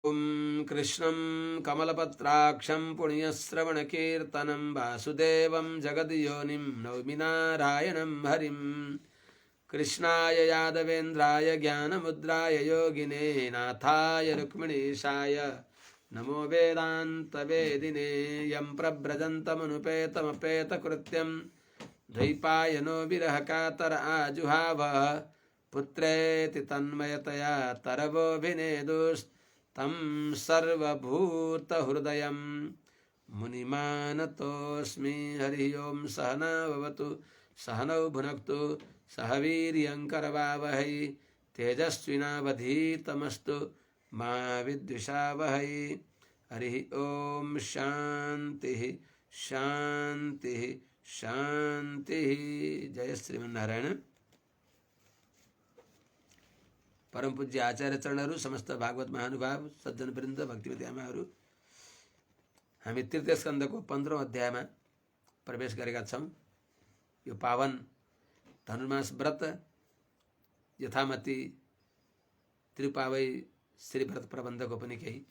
ॐ कृष्णं कमलपत्राक्षं पुण्यश्रवणकीर्तनं वासुदेवं जगद्योनिं नौमि नारायणं हरिं। कृष्णाय यादवेन्द्राय ज्ञानमुद्राय योगिने नाथाय रुक्मिणीशाय नमो वेदान्तवेदिने। यं प्रव्रजन्तमनुपेतमपेतकृत्यं द्वैपायनो विरहकातर आजुहाव पुत्रेति तन्मयतया तरवोऽभिनेदुस्तं सर्वभूतहृदयं मुनिमानतोऽस्मि। हरि ओं सहना भवतु सहनौ भुनक्तु सह वीर्यङ्करवावहै तेजस्विनावधीतमस्तु मा विद्विषावहै। हरि ओं शान्तिः शान्तिः शान्तिः। जय श्रीमन्नारायण। परम पूज्य आचार्य चरणहरू, समस्त भागवत महानुभाव, सज्जन वृन्द, भक्तिमती आमाहरू, हामी तृतीय स्कन्धको 15औं अध्यायमा प्रवेश गरेका छौँ। यो पावन धनुर्मास व्रत यथामति त्रिपावै श्री व्रत प्रबन्धको पनि केही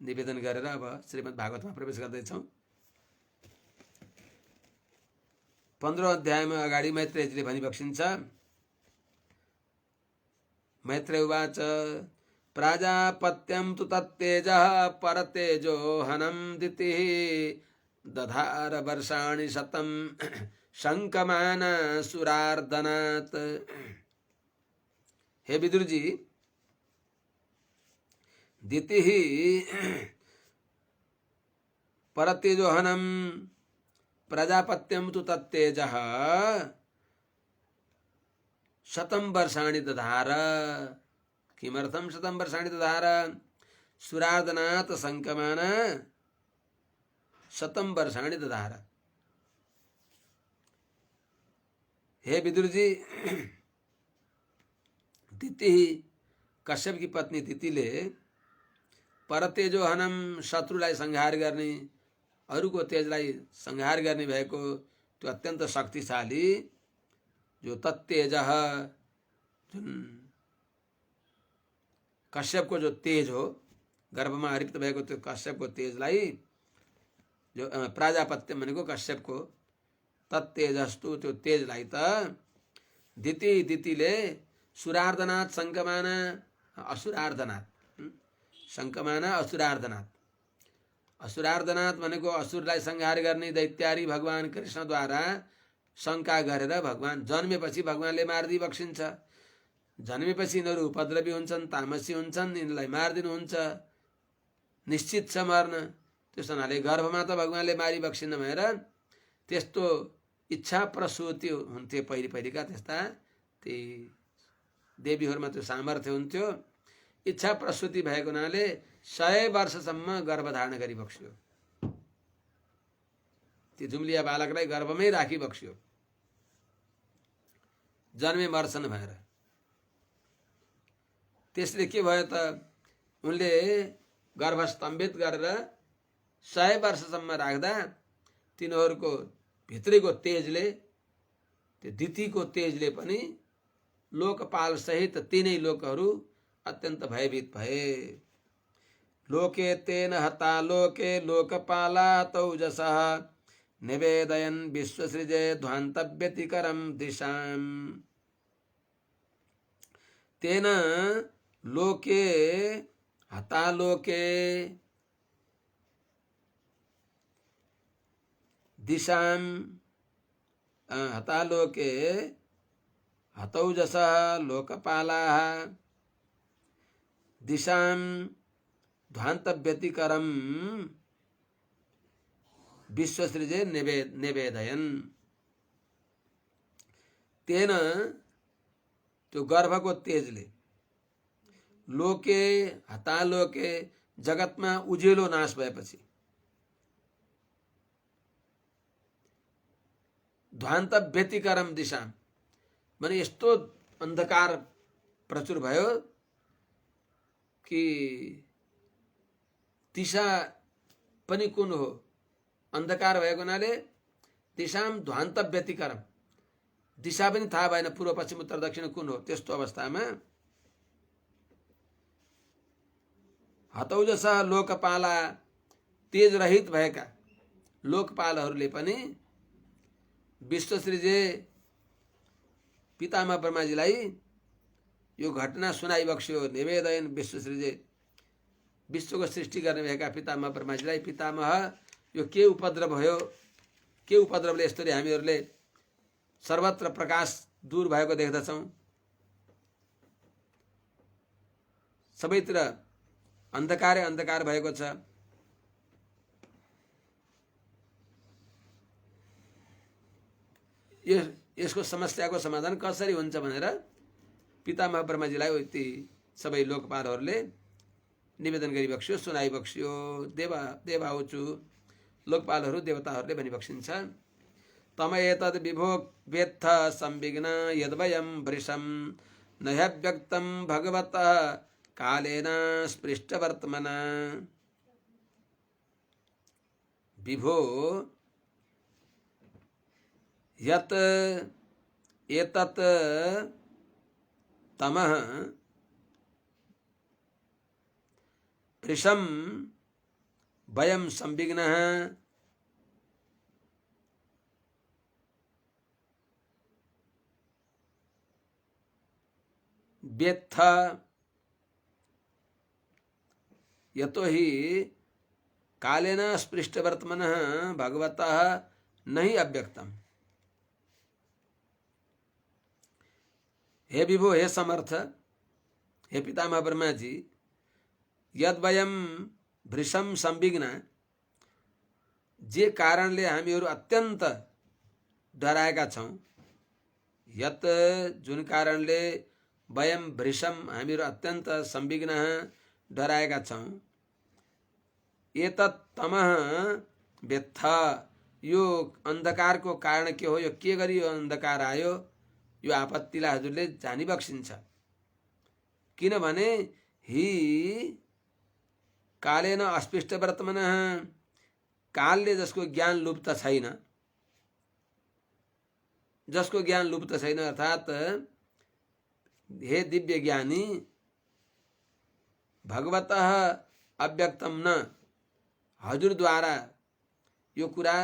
निवेदन गरेर अब श्रीमद् भागवतमा प्रवेश गर्दैछौँ। 15औं अध्यायमा अगाडि मैत्रेयजीले भनी बक्सिन्छ। मैत्रेय उवाच प्राजापत्यं तु तत्तेजः परतेजो हनं दितिः दधार वर्षाणि शतं शङ्कमान सुरार्दनात्। हे विदुर जी, दितिः परतेजो हनं प्रजापत्यं तु तत्तेजः शतं वर्षाणि दधार। किमर्थं शतं वर्षाणि दधार? सुरार्दनात् शङ्कमान शतं वर्षाणि दधार। हे विदुर जी, दिति कश्यप की पत्नी दितिले परतेजो हनम शत्रुलाई संहार गर्ने, अरूको तेजलाई संहार गर्ने भएको त्यो अत्यन्त शक्तिशाली जो तत्तेजः, जुन कश्यपको जो तेज हो, गर्भमा रिक्त भएको त्यो कश्यपको तेजलाई, जो प्राजापत्य भनेको कश्यपको तत्तेजस्तु त्यो तेजलाई त दितिले सुरार्दनाथ शङ्कमान असुरार्दनाथ, शङ्कमान असुरार्दनाथ। असुरार्दनाथ भनेको असुरलाई संहार गर्ने दैत्यारी भगवान कृष्णद्वारा शङ्का गरेर भगवान जन्मेपछि भगवानले मारिदिई बक्सिन्छ। जन्मेपछि यिनीहरू उपद्रवी हुन्छन्, तामसी हुन्छन्, यिनीहरूलाई मारिदिनुहुन्छ, निश्चित छ मर्न। त्यस हुनाले गर्भमा त भगवानले मारि बक्सिन्न भएर त्यस्तो इच्छा प्रसूति हुन्थे पहिलेका, त्यस्ता ती देवीहरूमा त्यो सामर्थ्य हुन्थ्यो। इच्छा प्रसूति भएको हुनाले 100 वर्षसम्म गर्भधारण गरी बक्स्यो। ती जुम्लिया बालकलाई गर्भमै राखी बक्स्यो, जन्मे मर्छन् भएर। त्यसले के भयो त, उनले गर्भस्तम्भित गरेर 100 वर्षसम्म राख्दा तिनीहरूको भित्रीको तेजले, त्यो दितिको तेजले पनि लोकपाल सहित तीनै लोकहरू अत्यन्त भयभीत भए। लोके तेन हता लोके लोकपाला तौजसः निवेदयन् विश्वसृजे ध्वान्तव्यतिकरं दिशां। तेन लोके हता लोके दिशां, हता लोके हतौजसः लोकपालाः दिशां ध्वान्तव्यतिकरं विश्वसृजे निवेदयन्। तेन त्यो गर्भको तेजले लोके हता लोके, जगतमा उजेलो नाश भएपछि, ध्वान्त व्यतिकरम दिशा माने यस्तो अन्धकार प्रचुर भयो कि दिशा पनि कुन हो, अन्धकार भएको हुनाले दिशाम ध्वान्त व्यतिकरम, दिशा पनि थाहा भएन, पूर्व पश्चिम उत्तर दक्षिण कुन हो। त्यस्तो अवस्थामा हतौजस लोकपाला तेज रहित भएका लोकपालहरूले पनि विश्वश्रीजे पितामह ब्रह्माजीलाई यो घटना सुनाइबक्स्यो। निवेदयन विश्वश्रीजे विश्वको सृष्टि गर्ने भएका पितामह ब्रह्माजीलाई, पितामह यो के उपद्रव भयो, के उपद्रवले यस्तरी हामीहरूले सर्वत्र प्रकाश दूर भएको देख्दछौँ, सबैतिर अन्धकारै अन्धकार भएको छ। यसको समस्याको समाधान कसरी हुन्छ भनेर पितामह ब्रह्माजीलाई ती सबै लोकपालहरूले निवेदन गरिबक्स्यो, सुनाइबक्स्यो। देवाउचु लोकपालहरू देवताहरूले भनिबक्सिन्छ। तम एतद् विभो वेत्थ संविघ्न यद्वयं वृषं न ह्यव्यक्तं भगवतः कालेन स्पृष्टवर्त्मना। विभो यत् एतत् तमः वृषं वयं संविघ्नः वेत्थ यतो हि कालेन स्पृष्टवर्त्मनः भगवतः नहीं अव्यक्तम। हे विभो, हे समर्थ, हे पितामह ब्रह्मा जी, यद वयम भृशम संविघ्न, जे कारणले हामीहरू अत्यन्त डराएका छौं, यत जुन कारणले वयम भृशम हामीहरू अत्यन्त संविघ्न डराएका छौं, एतत् तमः वेत्थ, यो अन्धकारको कारण के हो, यो के गरी यो अन्धकार आयो, यो आपत्तिलाई हजुरले जानिबक्सिन्छ। किनभने हि कालेन अस्पृष्ट वर्तमानः, कालले जसको ज्ञान लुप्त छैन, जसको ज्ञान लुप्त छैन, अर्थात हे दिव्य ज्ञानी, भगवतः अव्यक्तम न, हजुरद्वारा यो कुरा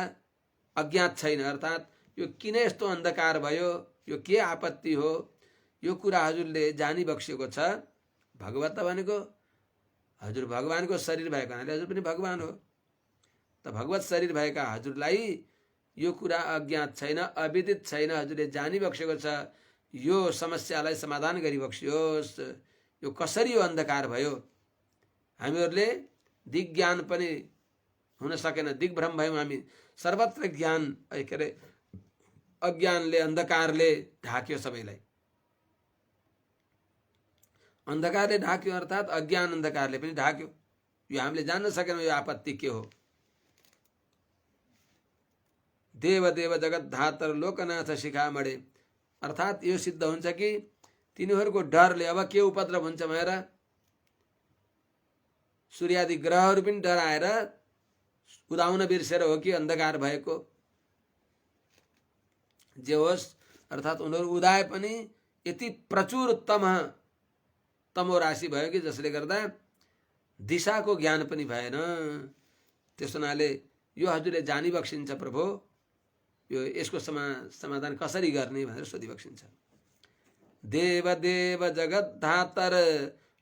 अज्ञात छैन, अर्थात यो किन यस्तो अन्धकार भयो, यो के आपत्ति हो, यो कुरा हजुरले जानिबक्सेको छ। भगवत भनेको हजुर भगवानको शरीर भएको हुनाले हजुर पनि भगवान हो। त भगवत शरीर भएका हजुरलाई यो कुरा अज्ञात छैन, अविदित छैन, हजुरले जानिबक्सेको छ। यो समस्यालाई समाधान गरिबक्सियोस्। यो कसरी यो अन्धकार भयो, हामीहरूले दिग्ज्ञान पनि हुन सकेन, दिग्भ्रम भयौँ हामी। सर्वत्र ज्ञान के अरे अज्ञानले, अन्धकारले ढाक्यो सबैलाई। अन्धकारले ढाक्यो अर्थात अज्ञान अन्धकारले पनि ढाक्यो। यो हामीले जान्न सकेनौँ यो आपत्ति के हो। देव देव जगत धातर लोकनाथ शिखामणे, अर्थात यो सिद्ध हुन्छ कि तिनीहरूको डरले अब के उपद्रव हुन्छ भनेर सूर्यादि ग्रहहरू पनि डराएर उदाउन बिर्सेर हो कि अन्धकार भएको, जे होस्, अर्थात उनीहरू उदाए पनि यति प्रचुर तमो राशि भयो कि जसले गर्दा दिशाको ज्ञान पनि भएन। त्यस हुनाले यो हजुरले जानिबक्सिन्छ प्रभु, यो यसको समाधान कसरी गर्ने भनेर सोधिबक्सिन्छ। देव देव जगत धातर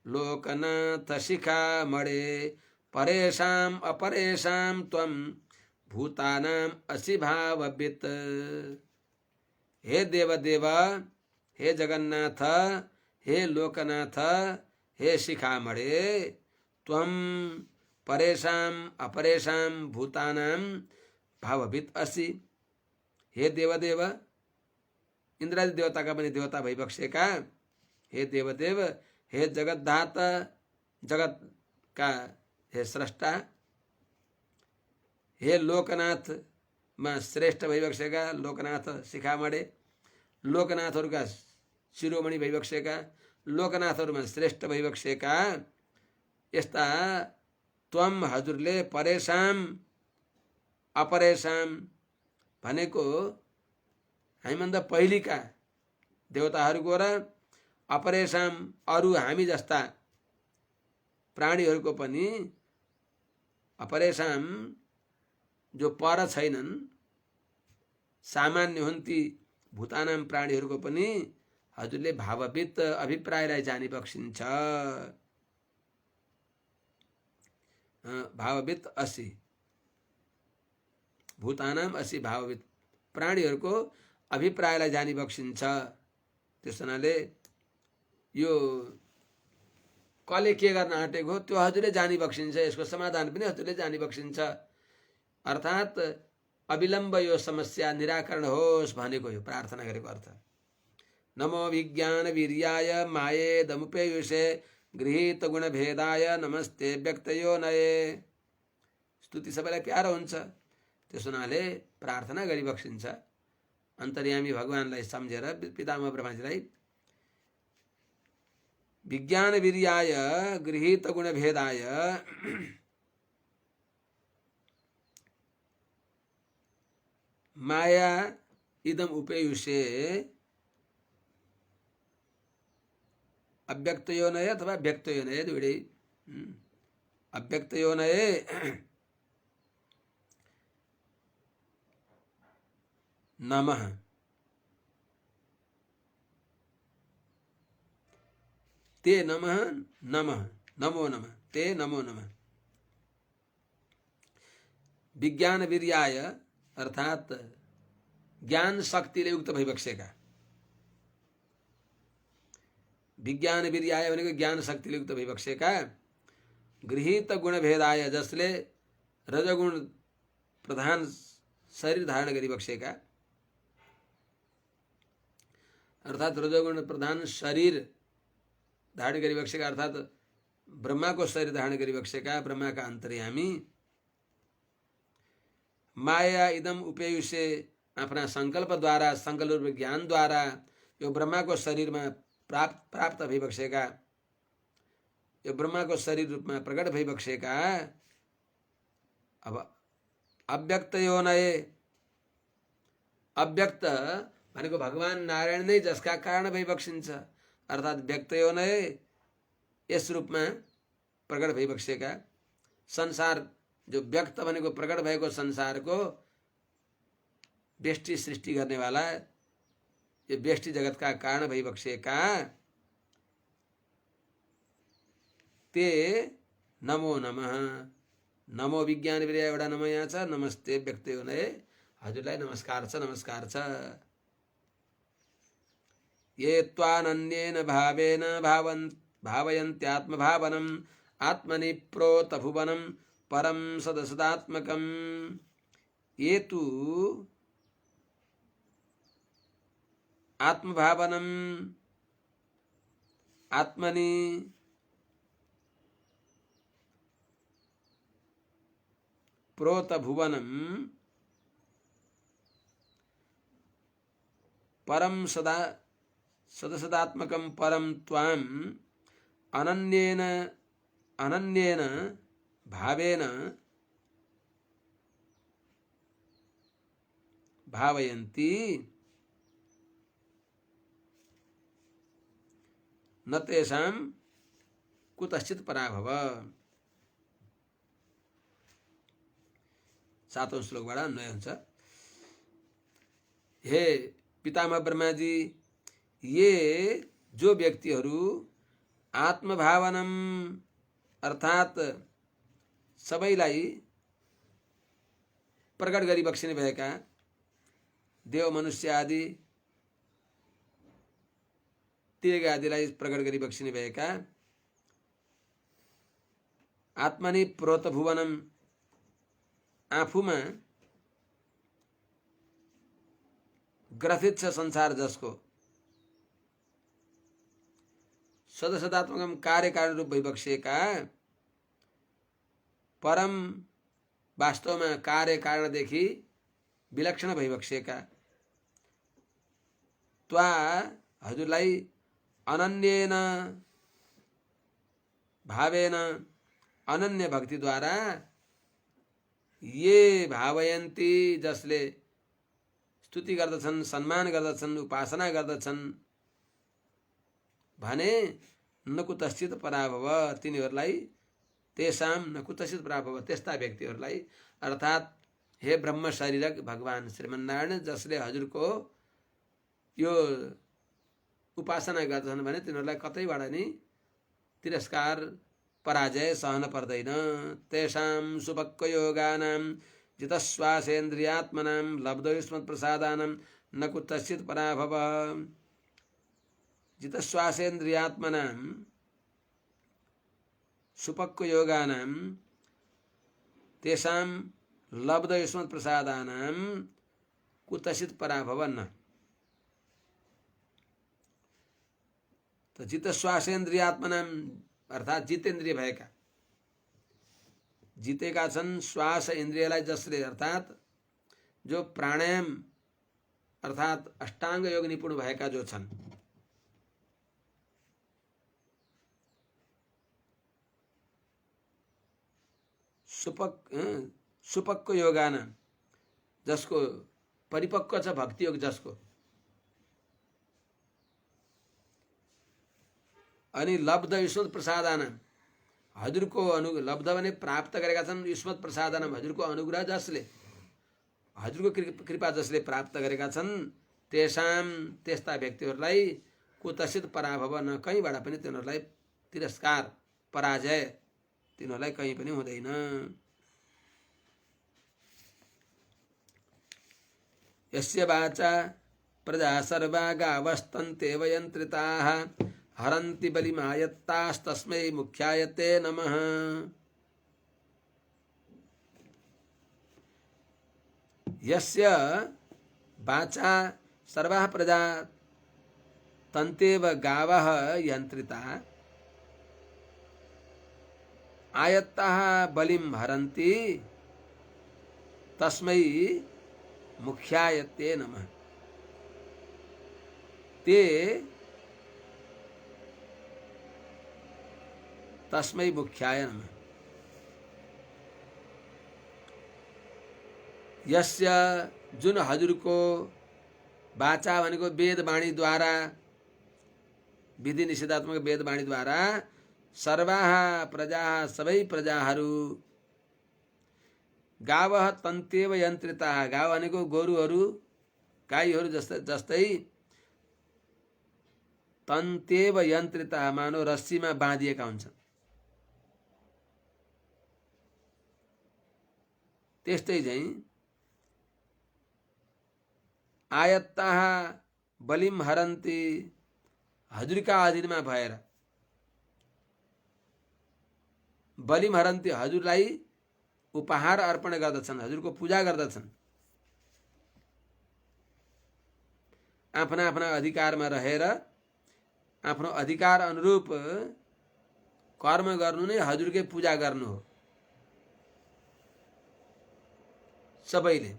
लोकनाथ शिखामणे, परेशाम अपरेशाम त्वं भूतानाम असि भाववित्। हे देव देव, हे जगन्नाथ, हे लोकनाथ, हे शिखामणे, त्वं परेशाम अपरेशाम भूतानाम भाववित् असि। हे देवदेव, इंद्रादि देवता का पनि देवता भइबक्सेका हे देवदेव, हे जगतधाता, जगत का हे स्रष्टा, हे लोकनाथ मा श्रेष्ठ भइबक्सेका लोकनाथ शिखामणे, लोकनाथहरूका शिरोमणि भइबक्सेका, लोकनाथहरूमा श्रेष्ठ भइबक्सेका यस्ता त्वम हजुरले परेशाम अपरेशाम भनेको हामीभन्दा पहिलेका देवताहरूको र अपरेशाम अरू हामी जस्ता प्राणीहरूको पनि अपरेषाम जो पर छैनन् सामान्य हुन् ती भूतानाम प्राणीहरूको पनि हजुरले भाववित अभिप्रायलाई जानी बक्सिन्छ। भाववित असि भूतानाम असि भाववित प्राणीहरूको अभिप्रायलाई जानी बक्सिन्छ। त्यस हुनाले यो कसले के गर्न आँटेको त्यो हजुरले जानी बक्सिन्छ, यसको समाधान पनि हजुरले जानी बक्सिन्छ। अर्थात् अविलम्ब यो समस्या निराकरण होस् भनेको यो प्रार्थना गरेको अर्थ। नमो विज्ञान वीर्याय माये दमुपेयुषे गृहीत गुण भेदाय नमस्ते व्यक्तयो नये। स्तुति सबैलाई प्यारो हुन्छ, त्यस हुनाले प्रार्थना गरी बक्सिन्छ। अन्तर्यामी भगवानलाई सम्झेर पितामह ब्रह्माजीलाई विज्ञान वीर्याय गृहीत गुण भेदाय माया इदम उपेयुषे अव्यक्तयोनये अथवा व्यक्तयोनये दुईटै अव्यक्तयोनये नमः ते नमः नमः नमो नमः ते नमो नमः। विज्ञान वीर्याय अर्थात ज्ञान शक्तिले युक्त भइबक्सेका, विज्ञान वीर्याय भनेको ज्ञान शक्तिले युक्त भइबक्सेका, गृहीत गुण भेदाय जसले रजगुण प्रधान शरीर धारण गरिबक्सेका, अर्थात रजोगुण प्रधान शरीर धारण गरिबक्सेका अर्थात ब्रह्मा को शरीर धारण गरिबक्सेका ब्रह्मा का अन्तर्यामी माया इदम उपेयुषे आफ्ना संकल्पद्वारा संकल्प ज्ञानद्वारा यो ब्रह्मा को शरीरमा प्राप्त भइबक्सेका, यो ब्रह्मा को शरीर रूपमा प्रकट भइबक्सेका अब अव्यक्त योनये, अव्यक्त भनेको भगवान नारायण नै जसका कारण भइबक्सिन्छ, अर्थात व्यक्त योनये यस रूपमा प्रकट भइबक्सेका संसार जो व्यक्त भनेको प्रकट भएको संसारको व्यष्टि सृष्टि गर्नेवाला यो व्यष्टि जगतका कारण भइबक्सेका ते नमो नमः। नमो विज्ञान वीर्याय एउटा नमः यहाँ छ, नमस्ते व्यक्त योनये हजुरलाई नमस्कार छ, नमस्कार छ। ये त्वानन्येन भावेन भावयन्त्यात्मभावनम् आत्मनि प्रोत भुवनं परम सदसदात्मकम्। ये तु आत्मभावनम् आत्मनि प्रोत भुवनं परम सदसदात्मकं परम त्वाम अनन्येन भावेन भावयन्ति न तेषां कुतश्चित् पराभव। 7औं श्लोकबाट अन्वय हुन्छ। हे पितामह ब्रह्मा जी, ये जो व्यक्तिहरू आत्मभावनम अर्थात सबैलाई प्रकट गरी बक्सिने भएका देव मनुष्य आदि तिरेग आदिलाई प्रकट गरी बक्सिने भएका आत्मनि प्रोत भुवनम आफूमा ग्रथित छ संसार जसको सदसदात्मकम कार्य कारण रूप भइबक्सेका परम वास्तवमा कार्य कारणदेखि विलक्षण भइबक्सेका त्वा हजुरलाई अनन्येन भावेन अनन्य भक्तिद्वारा ये भावयन्ति जसले स्तुति गर्दछन्, सम्मान गर्दछन्, उपासना गर्दछन् भने न कुतश्चित पराभव तिनीहरूलाई तेषाम न कुतसित प्राप्त भयो। त्यस्ता व्यक्तिहरूलाई अर्थात् हे ब्रह्म शरीरक भगवान श्रीमन्नारायण जसले हजुरको यो उपासना गर्छन् भने तिनीहरूलाई कतैबाट नि तिरस्कार पराजय सहन पर्दैन। तेषां सुपक्व योगानां जितश्वासेन्द्रियात्मनां लब्धयुष्मत् प्रसादानां न कुतश्चित् पराभव। जितश्वासेन्द्रियात्मनां सुपक्व योगानां तेषां लब्धयुष्मत् प्रसादानां कुतश्चित् पराभव न। तो जितश्वासेन्द्रियात्मनां अर्थात जितेन्द्रिय भएका, जितेका छन् श्वास इन्द्रियलाई जसले, अर्थात जो प्राणायाम अर्थात अष्टांग योग निपुण भएका जो छन्, सुपक्व योगान जसको परिपक्व छ भक्ति योग जसको, अनि लब्ध युष्मत् प्रसादान हजुरको लब्ध भने प्राप्त गरेका छन्, युष्मत् प्रसादान हजुरको अनुग्रह जसले, हजुरको कृपा जसले प्राप्त गरेका छन्, तेषाम त्यस्ता व्यक्तिहरूलाई कुतसित पराभव न, कहीँबाट पनि तिनीहरूलाई तिरस्कार पराजय तिनीहरूलाई कहीँ पनि हुँदैन। यस्य वाचा प्रजा सर्वा गावस्तन्तेव यन्त्रिताः हरन्ति बलिमायत्तास्तस्मै मुख्यायते नमः। यस्य वाचा सर्वाः प्रजा तन्तेव गावः यन्त्रिताः आयत्ताः बलिं हरन्ति तस्मै मुख्यायते नमः। ते तस्मै मुख्याय नमः। यस्य जुन हजुरको वाचा भनेको वेद वाणीद्वारा, विधि निषेधात्मक वेद वाणीद्वारा सर्वाः प्रजा सबै प्रजाहरू गावः तन्तेव यन्त्रिताः, गाव भनेको गोरुहरू गाईहरू जस्तै तन्तेव यन्त्रिताः मानव रस्सीमा बाँधिएका हुन्छन्, त्यस्तै चाहिँ आयत्ताः बलिम हरन्ति हजुरका अधीनमा भएर, बलिम हरन्ति हजुरलाई उपहार अर्पण गर्दछन्, हजुरको पूजा गर्दछन्, आफ्ना आफ्ना अधिकारमा रहेर आफ्नो अधिकार अनुरूप कर्म गर्नु नै हजुरकै पूजा गर्नु हो सबैले।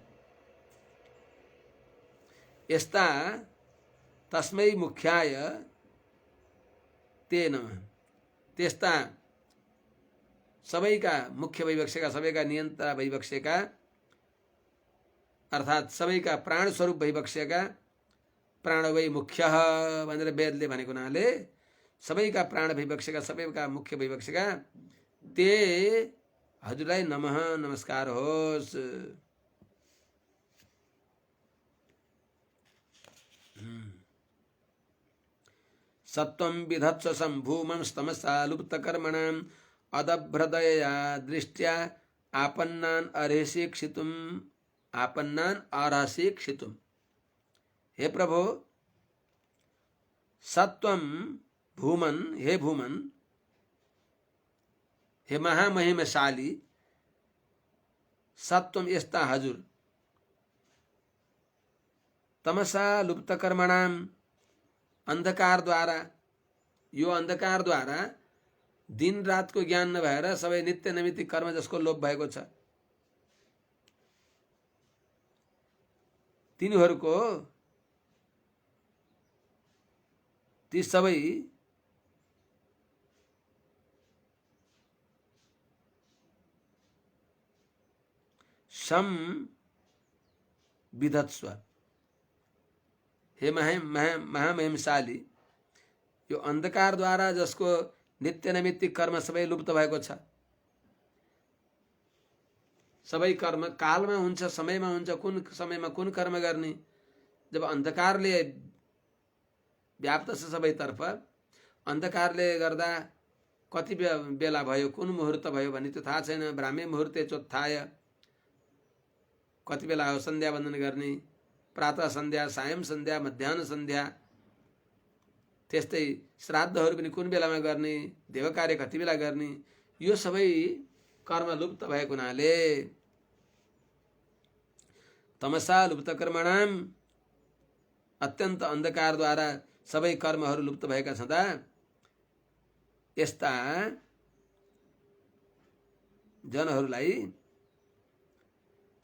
यस्ता तस्मै मुख्याय ते नमः, त्यस्ता सबैका मुख्य भइबक्सेका, सबैका नियन्त्रा भइबक्सेका, अर्थात् सबैका प्राण स्वरूप भइबक्सेका, प्राण वै मुख्य भनेर वेदले भनेको हुनाले सबैका प्राण भइबक्सेका, सबैका मुख्य भइबक्सेका ते हजुरलाई नमः नमस्कार होस्। सत्वं विधत्स्व सम्भूमं स्तमसा लुप्तकर्मणाम् अदभ्रदया दृष्ट्या आपन्नान् अर्हसि क्षितुम्। हे प्रभो, सत्वं भूमन, हे भूमन, हे महामहिमशाली, सत्वम यस्ता हजुर, तमसा लुप्तकर्मणाम अंधकार द्वारा, यो अंधकार द्वारा दिन रात को ज्ञान नभएर सबै नित्य नैमित्तिक कर्म जसको लोप भएको छ, तिनीहरूको ती सबै सम विधत्स्व, हे महामहिमशाली, यो अंधकार द्वारा जसको नित्य नैमित्तिक कर्म सबै लुप्त भएको छ, सबै कर्म कालमा हुन्छ, समयमा हुन्छ। कुन समयमा कुन कर्म गर्ने? जब अन्धकारले व्याप्त छ सबैतर्फ, अन्धकारले गर्दा कति बेला भयो, कुन मुहुर्त भयो भन्ने त्यो थाहा छैन। ब्राह्मे मुहुर्ते चोत्थाय, कति बेला हो सन्ध्या वन्दन गर्ने, प्रातः सन्ध्या, सायं सन्ध्या, मध्याह्न सन्ध्या। त्यस्तै श्राद्धहरू पनि कुन बेलामा गर्ने, देव कार्य कति बेला गर्ने, यो सबै कर्म लुप्त भएको हुनाले तमसा लुप्त कर्मणाम, अत्यन्त अन्धकारद्वारा सबै कर्महरू लुप्त भएका छँदा यस्ता जनहरूलाई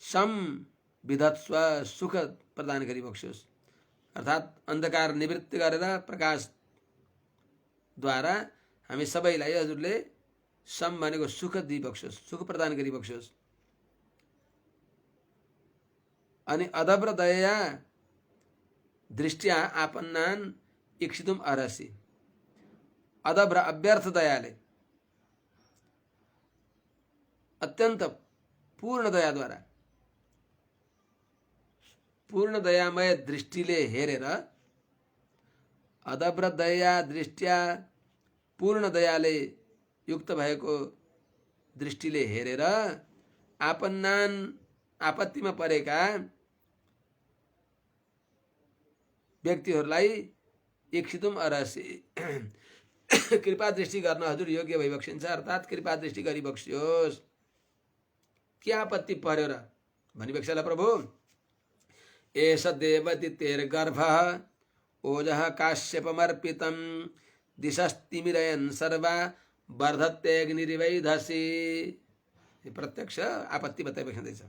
सम विधत्स्व, सुख प्रदान गरी बक्सियोस्। अर्थात् अन्धकार निवृत्ति गरेर प्रकाशद्वारा हामी सबैलाई हजुरले सम भनेको सुख दिइबक्सियोस्, सुख प्रदान गरी बक्सियोस्। अनि अदब्र दया दृष्टिया आपन्नान इक्षितुम अर्हसि। अदब्र अव्यर्थ दयाले, अत्यन्त पूर्ण दयाद्वारा, पूर्ण दयामय दृष्टिले हेरेर, अदब्र दया दृष्टिया पूर्ण दयाले युक्त भएको दृष्टिले हेरेर आपन्नान, आपत्तिमा परेका व्यक्तिहरूलाई इक्षितुम अर्हसि, कृपा दृष्टि गर्न हजुर योग्य भइबक्सिन्छ। अर्थात् कृपा दृष्टि गरिबक्सियोस्। के आपत्ति पर्यो र भनिबक्सला प्रभु? एष देवदितेर्गर्भः ओजः काश्यपमर्पितं दिशस्तिमिरयन् सर्वा वर्धत्यग्निरिवैधसि। प्रत्यक्ष आपत्ति बताइबक्सिँदैछ।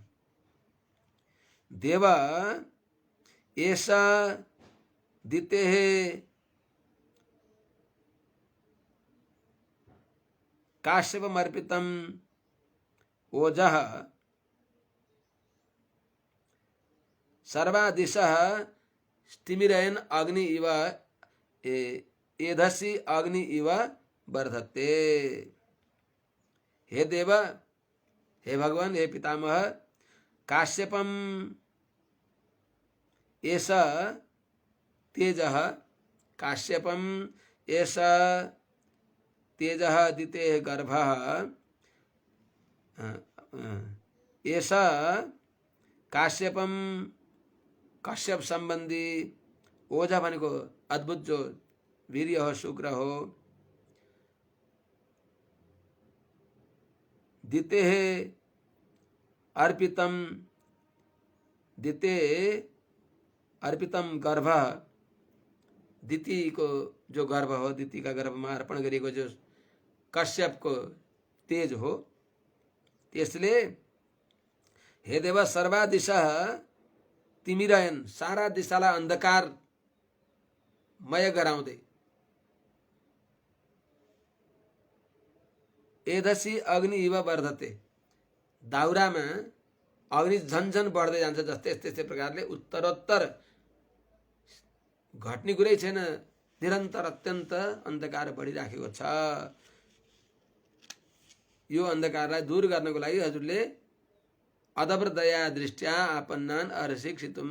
देव एष दितेः काश्यपमर्पितं ओजः सर्वा दिशः स्तिमिरयन् अग्नि इव एधसि अग्नि इव वर्धते। हे देव, हे भगवान, हे पितामह, काश्यपम एष तेजः, काश्यपम एष तेजः दितेः गर्भः, एष काश्यपम, कश्यप संबंधी, ओझा भनेको अद्भुत जो वीर्य हो, शुक्र हो, दिते अर्पितम, दिते अर्पितम गर्भ, दिति को जो गर्भ हो, दिति का गर्भ में अर्पण गरेको जो कश्यप को तेज हो, त्यसले हे देव सर्वा दिशा तिमिरयन, सारा दिशालाई अंधकार मय गराउँदै, एधसी अग्नि इव वर्धते, दाउरामा अग्नि झन्झन बढ्दै जान्छ जस्तै त्यस्तै प्रकारले उत्तरोत्तर घट्ने कुरै छैन, निरन्तर अत्यन्त अन्धकार बढिराखेको छ। यो अन्धकारलाई दूर गर्नको लागि हजुरले अदब्र दया दृष्टिया आपन्नान अर्हसिक्षितुम,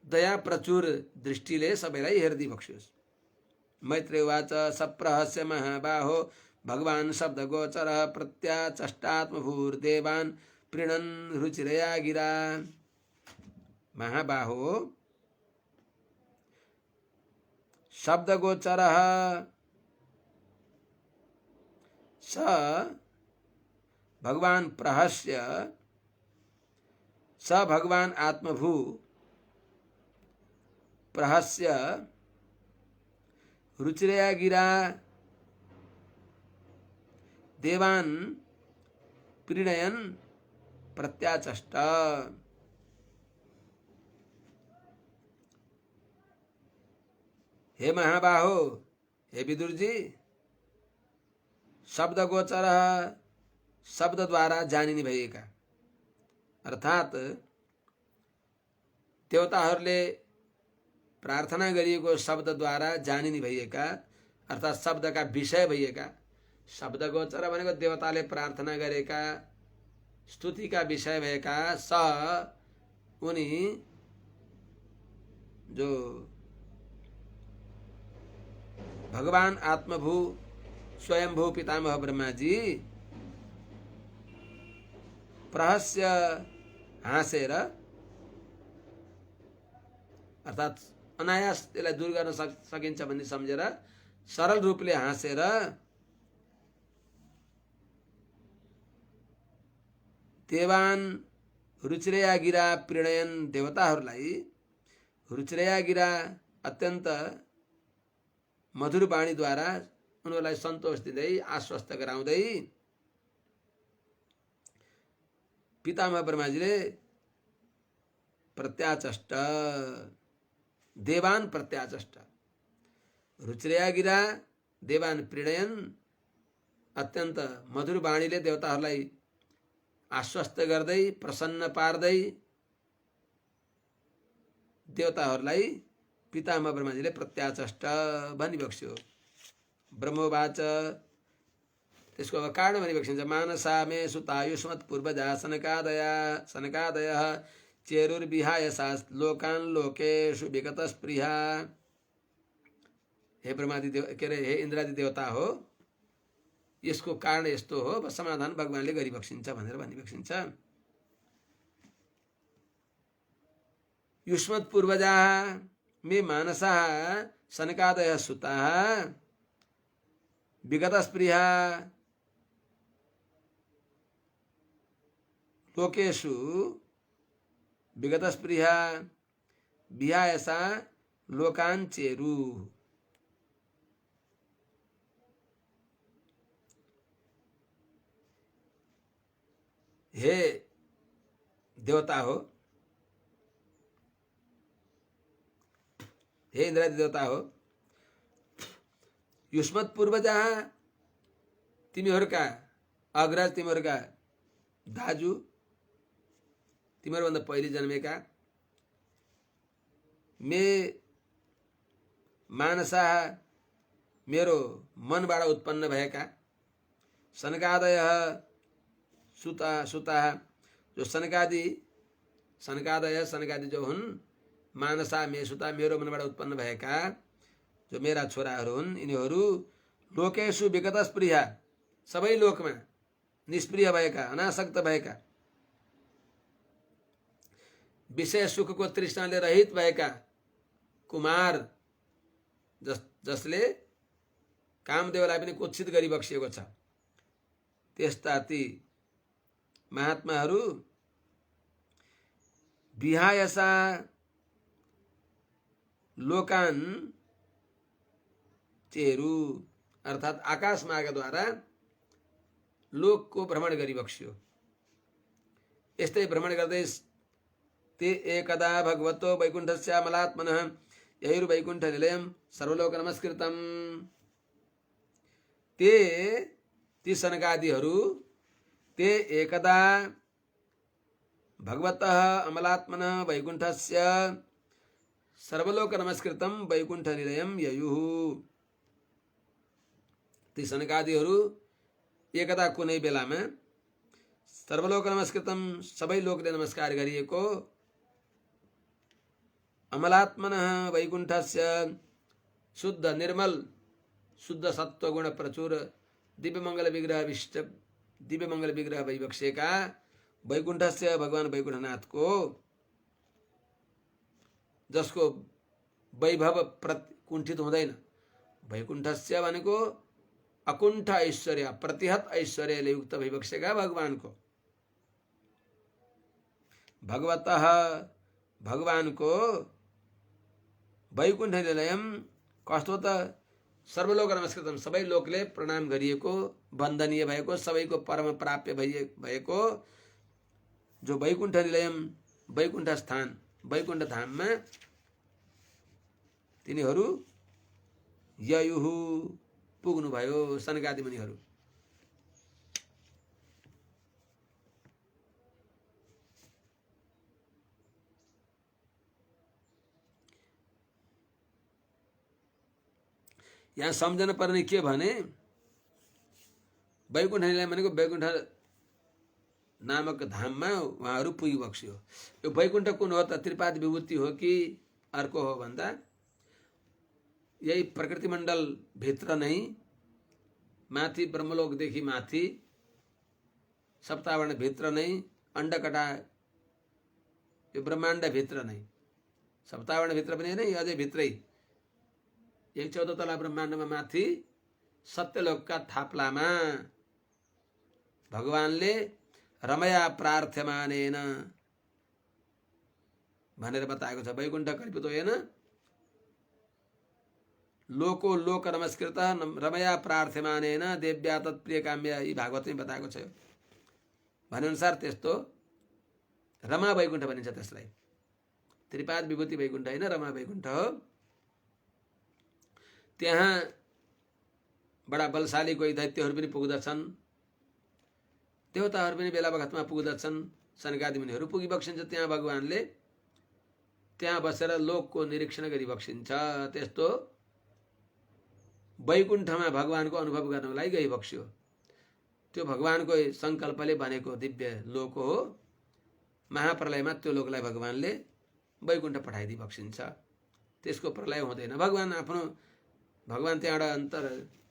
दया प्रचुर दृष्टिले सबैलाई हेर्दै बक्सियोस्। मैत्रेय उवाच सप्रहस्य महाबाहो भगवान शब्द गोचर प्रत्याचष्टात्मभूर्देवान् प्रीणन् रुचिरया गिरा। महाबाहो शब्द गोचर स भगवान प्रहस्य स भगवान आत्मभू प्रहस्य रुचिरया गिरा देवान प्रीणयन प्रत्याचष्ट। हे महाबाहो, हे विदुर जी, शब्द गोचर, शब्द द्वारा जानिने भएका, अर्थात् देवताहरूले प्रार्थना गरिएको शब्द द्वारा जानिने भएका, अर्थात् शब्दका विषय भएका, शब्द गोचर भनेको देवताले प्रार्थना गरेका स्तुति का विषय भएका स उनी जो भगवान आत्मभू स्वयंभू पितामह ब्रह्मा जी प्रहस्य हाँसेर अर्थात अनायास त्यसलाई दूर गर्न सकिन्छ भन्ने सम्झेर सरल रूपले हाँसेर देवान रुचिरया गिरा प्रणयन देवताहरूलाई रुचिरया गिरा अत्यन्त मधुर वाणीद्वारा उनीहरूलाई सन्तोष दिँदै आश्वस्त गराउँदै पितामह ब्रह्माजीले प्रत्याचष्ट देवान प्रत्याचष्ट रुचिरया गिरा देवान प्रणयन अत्यन्त मधुर वाणीले देवताहरूलाई आश्वस्त गर्दै प्रसन्न पार्दै देवताहरूलाई पितामह ब्रह्माजीले प्रत्याचष्ट भनिबक्स्यो। ब्रह्मोवाच त्यसको अब कारण भनिबक्सिन्छ। मानसा मे सुतायुष्मत् पूर्वजा सनकादयः चेरुर्विहाय सा लोकान् लोकेषु विगत स्पृहा। हे ब्रह्मादि देव के अरे हे इन्द्रादि देवता हो, यसको कारण यस्तो हो, समाधान भगवानले गरिबक्सिन्छ भनेर भनिबक्सिन्छ। युष्मत् पूर्वजा मे मानसा सनकादय सुता विगत स्पृहा लोकेषु विगत स्पृहा विहाय सा लोकान् चेरु। हे देवता हो, हे इन्द्रादि देवता हो, युष्मत् पूर्वजा तिमीहरूका अग्रज, तिमीहरूका दाजु, तिमीहरूभन्दा पहिले जन्मेका मे मानसा मेरो मनबाट उत्पन्न भएका सनकादय सुता जो सनकादय जो हुन् मानसा मे सुता मेरो मनबाट उत्पन्न भएका जो मेरा छोराहरू हुन्, यिनीहरू लोकेषु विगत स्पृहा सबै लोकमा निष्प्रिय भएका अनासक्त भएका विषय सुखको तृष्णाले रहित भएका कुमार जसले कामदेवलाई पनि कुत्सित गरिबक्सिएको छ, त्यस्ता ती महात्माहरू विहायसा लोकान चेरु अर्थात आकाश मार्गद्वारा लोकको भ्रमण गरिबक्स्यो। यस्तै भ्रमण गर्दै ते एकदा भगवतो वैकुण्ठस्यामलात्मनः यैर्वैकुण्ठ निलयं सर्वलोक नमस्कृतम्। ती सनकादिहरू ते एकदा भगवतः अमलात्मनः वैकुण्ठस्य सर्वलोक नमस्कृतम वैकुण्ठ निलयम ययुः। ती सनकादिहरू एकदा कुनै बेलामा सर्वलोक नमस्कृतम सबै लोकले नमस्कार गरिएको अमलात्मनः वैकुण्ठस्य शुद्ध निर्मल शुद्ध सत्वगुण प्रचुर दिव्यमंगल विग्रह वैवक्ष्यका वैकुण्ठस्य भगवान वैकुण्ठनाथको जसको वैभव कुण्ठित हुँदैन। वैकुण्ठस्य भनेको अकुण्ठ ऐश्वर्य प्रतिहत ऐश्वर्यले युक्त वैवक्ष्यका भगवानको भगवतः भगवानको वैकुण्ठ निलयम कस्तो त सर्वलोक नमस्कृतम सबै लोकले प्रणाम गरिएको वन्दनीय भएको सबैको परम प्राप्य भएको जो वैकुण्ठ निलयम वैकुण्ठ स्थान वैकुण्ठ धाममा तिनीहरू ययुः पुग्नुभयो सनकादि मुनिहरू। यहाँ सम्झन पर्ने के भने वैकुण्ठ निलय भनेको वैकुण्ठ नामक धाममा उहाँहरू पुगिबक्स्यो। यो वैकुण्ठ कुन हो त? त्रिपाद विभूति हो कि अर्को हो भन्दा यही प्रकृति मण्डल भित्र नै माथि ब्रह्मलोकदेखि माथि सप्तावर्ण भित्र नै अण्डकटा यो ब्रह्माण्ड भित्र नै सप्तावर्ण भित्र पनि होइन, अझै भित्रै यही 14 तला ब्रह्माण्डमा माथि सत्यलोकका थाप्लामा भगवानले रमया प्रार्थ्यमानेन भनेर बताएको छ। वैकुण्ठ कल्पित होइन, लोको लोक नमस्कृत रमया प्रार्थ्यमानेन देव्या तत्प्रिय काम्य, यी भागवतमै बताएको छ। भनेअनुसार त्यस्तो रमा वैकुण्ठ भनिन्छ त्यसलाई। त्रिपाद विभूति वैकुण्ठ होइन, रमा वैकुण्ठ हो। त्यहाँ बडा बलशाली कोही दैत्यहरू पनि पुग्दछन्, देवताहरू पनि बेला बखतमा पुग्दछन्, सनकादि मुनिहरू पुगिबक्सिन्छ। त्यहाँ भगवानले त्यहाँ बसेर लोकको निरीक्षण गरिबक्सिन्छ। त्यस्तो वैकुण्ठमा भगवानको अनुभव गर्नको लागि गइबक्स्यो। त्यो भगवानको सङ्कल्पले बनेको दिव्य लोक हो। महाप्रलयमा त्यो लोकलाई भगवानले वैकुण्ठ पठाइदिबक्सिन्छ। त्यसको प्रलय हुँदैन। भगवान त्यहाँबाट अन्तर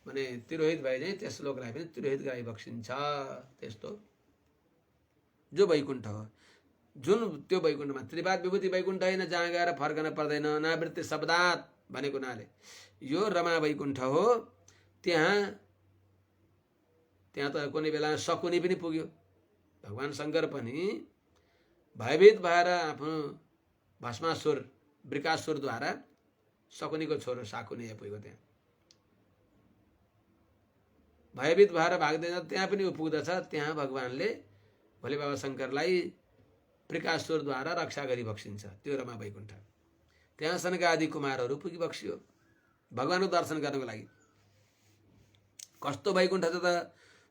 माने तिरोहित भए चाहिँ त्यस लोकलाई पनि तिरोहित गराइबक्सिन्छ। त्यस्तो जो वैकुण्ठ हो, जुन त्यो वैकुण्ठमा त्रिपाद विभूति वैकुण्ठ होइन, जहाँ गएर फर्कन पर्दैन, अनावृत्ति शब्दात भनेको नाले यो रमा वैकुण्ठ हो। त्यहाँ त कुनै बेला शकुनी पनि पुग्यो। भगवान शङ्कर पनि भयभीत भएर आफ्नो भस्मासुर वृकासुरद्वारा शकुनीको छोरो शाकुनी पुग्यो। त्यहाँ भयभीत भएर भाग्दैन, त्यहाँ पनि ऊ पुग्दछ। त्यहाँ भगवानले भोले बाबा शङ्करलाई वृकासुरद्वारा रक्षा गरिबक्सिन्छ। त्यो रमा वैकुण्ठ। त्यहाँ सनकादि कुमारहरू पुगिबक्सियो भगवानको दर्शन गर्नको लागि। कस्तो वैकुण्ठ छ त?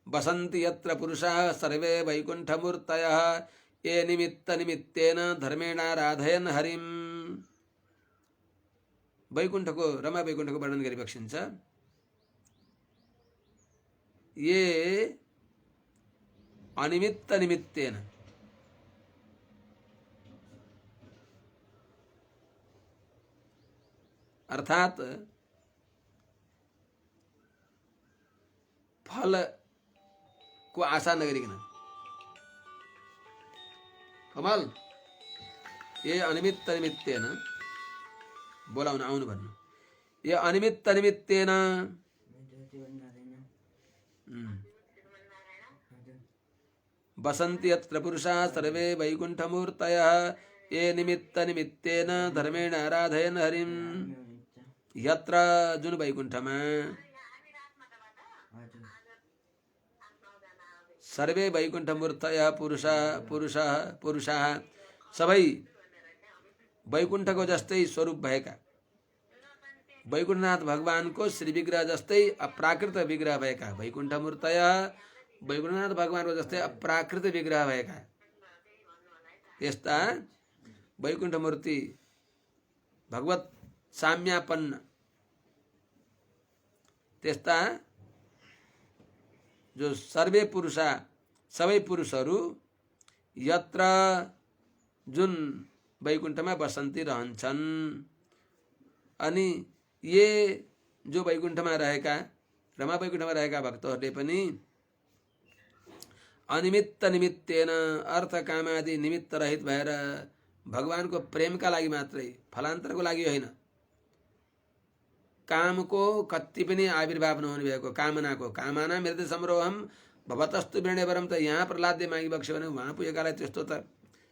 बसन्ति यत्र पुरुषाः सर्वे वैकुण्ठमूर्तयः ये निमित्त निमित्तेन धर्मेणाराधयन् हरिम्। वैकुण्ठको रमा वैकुण्ठको वर्णन गरिबक्सिन्छ। ये अनिमित्त निमित्तेन, अर्थात फल को आशा नगरिकन, कमल ये अनिमित्त निमित्तेन बोलाउन आउनु भन्नु। ये अनिमित्त निमित्तेन बसन्ति यत्र पुरुषाः सर्वे वैकुण्ठमूर्तयः ये निमित्त निमित्तेन धर्मेण आराधयन् हरिम्। यत्र जुन वैकुण्ठमा सर्वे वैकुण्ठमूर्तयः पुरुषाः सबै वैकुण्ठको जस्तै स्वरूप भएका, वैकुण्ठनाथ भगवानको श्री विग्रह जस्तै अप्राकृत विग्रह भएका वैकुण्ठमूर्तयः, वैकुण्ठनाथ भगवानको जस्तै अप्राकृत विग्रह भएका यस्ता वैकुण्ठ मूर्ति भगवत साम्यापन्न त्यस्ता जो सर्वे पुरुषा सबै पुरुषहरू यत्र जुन वैकुण्ठमा बसन्ती रहन्छन्। अनि ये जो वैकुण्ठमा रहेका रमा वैकुण्ठमा रहेका भक्तहरूले पनि अनिमित्त निमित्तेन अर्थ कामादि निमित्त रहित भएर भगवानको प्रेमका लागि मात्रै, फलान्तरको लागि होइन, कामको कति पनि आविर्भाव नहुने भएको कामनाको कामना मृत समरोहम भवतस्तु वृणेवरम त यहाँ प्रहलादले मागिबक्स्यो भने उहाँ पुगेकालाई त्यस्तो त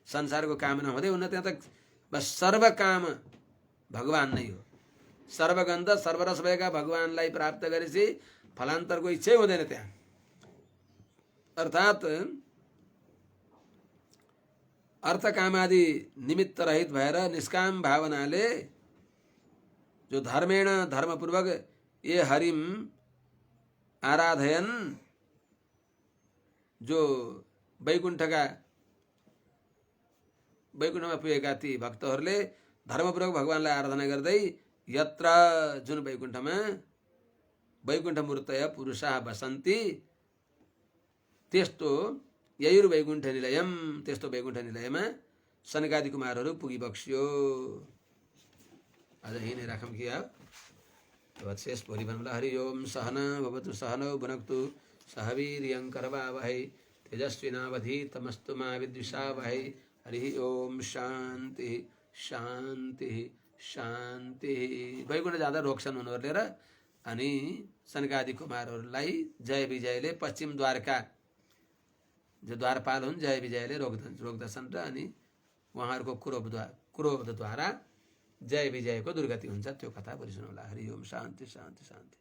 संसारको कामना हुँदै हुन्न। त्यहाँ त बस सर्व काम भगवान नै हो। सर्वगन्ध सर्वरस भएका भगवानलाई प्राप्त गरेपछि फलान्तरको इच्छै हुँदैन त्यहाँ। अर्थात अर्थ कामादि निमित्त रहित भएर निष्काम भावनाले जो धर्मेण धर्मपूर्वक ये हरिम आराधयन, जो वैकुण्ठमा पुगेका ती भक्तहरूले धर्मपूर्वक भगवानलाई आराधना गर्दै यत्र जुन वैकुण्ठमा वैकुण्ठ मूर्तय पुरुषाः बसन्ति त्यस्तो ययुर्वैकुण्ठ निलयम, त्यस्तो वैकुण्ठ निलयमा सनकादि कुमारहरू पुगिबक्सियो। आज यही नै राखौँ कि शेष भोलि भन्नुला। हरि ओम सहना भवतु सहनौ भुनक्तु सह वीर्यं करवावहै तेजस्विनावधीतमस्तु मा विद्विषावहै। हरि ओम शान्ति शान्ति शान्ति। वैकुण्ठ जाँदा रोक्छन् उनीहरूले र अनि सनकादि कुमारहरूलाई जय विजयले पश्चिम द्वारका जो द्वारपाल हुन् जय विजयले रोक्दछन् र अनि उहाँहरूको क्रोधद्वारा जय विजयको दुर्गति हुन्छ। त्यो कथा भोलि सुनौला। हरि ओम शान्ति शान्ति शान्ति।